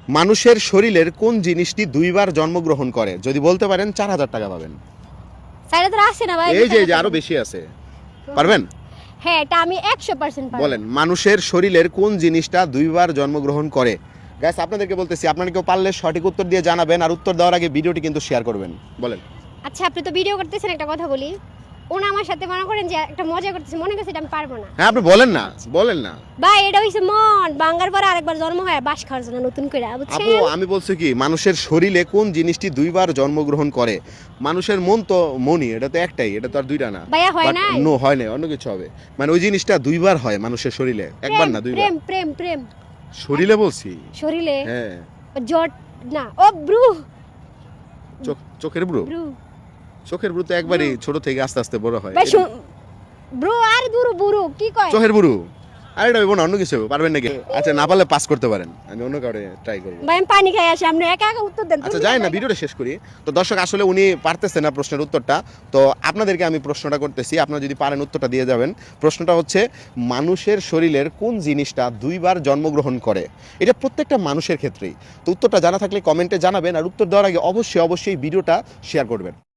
মানুষের শরীরের কোন জিনিসটি দুইবার জন্মগ্রহণ করে? যদি বলতে পারেন 4000 টাকা পাবেন। সাইডে তো আছে না ভাই। এই যে আরো বেশি আছে, পারবেন? হ্যাঁ, এটা আমি 100% পারবো। বলেন, মানুষের শরীরের কোন জিনিসটা দুইবার জন্মগ্রহণ করে? গাইস, আপনাদেরকে বলতেছি, আপনারা কেউ পারলে সঠিক উত্তর দিয়ে জানাবেন, আর উত্তর দেওয়ার আগে ভিডিওটি কিন্তু শেয়ার করবেন। বলেন। আচ্ছা, আপনি তো ভিডিও করতেছেন, একটা কথা বলি। ওনা আমার সাথে মনে করেন যে একটা মজা করতেছে, মনে করছে এটা আমি পারবো না। হ্যাঁ, আপনি বলেন না, বলেন না। ভাই, এটা হইছে মন বাঙ্গার পরে আরেকবার জন্ম হয় বাস খাওয়ার জন্য নতুন করে, বুঝছেন? আপু, আমি বলছি কি, মানুষের শরীরে কোন জিনিসটি দুইবার জন্মগ্রহণ করে? মানুষের মন তো মনই, এটা তো একটাই, এটা তো আর দুইটা না। ভাইয়া, হয় না? নো, হয় না, অন্য কিছু হবে। মানে ওই জিনিসটা দুইবার হয় মানুষের শরীরে, একবার না, দুইবার। প্রেম প্রেম প্রেম শরীরে বলছি। শরীরে? হ্যাঁ। জট না, ও ব্রু। চোখের ব্রু। ব্রু চোখের ব্রু তো একবারই ছোট থেকে আস্তে আস্তে বড় হয়। ভাই, ব্রু আর বুরু বুরু কি কয়? চোখের ব্রু। আর এটা হইব না, অন্য কিছু পারবেন নাকি? আচ্ছা, না পারলে পাস করতে পারেন, আমি অন্য কাউরে ট্রাই করব। ভাই, আমি পানি খাই আসি, আপনি একা একা উত্তর দেন। আচ্ছা, যাই না, ভিডিওটা শেষ করি। তো দর্শক, আসলে উনি পারতেছেন না প্রশ্নের উত্তরটা, তো আপনাদেরকে আমি প্রশ্নটা করতেছি, আপনারা যদি পারেন উত্তরটা দিয়ে যাবেন। প্রশ্নটা হচ্ছে, মানুষের শরীরের কোন জিনিসটা দুইবার জন্মগ্রহণ করে? এটা প্রত্যেকটা মানুষের ক্ষেত্রেই। তো উত্তরটা জানা থাকলে কমেন্টে জানাবেন, আর উত্তর দেওয়ার আগে অবশ্যই ভিডিওটা শেয়ার করবেন।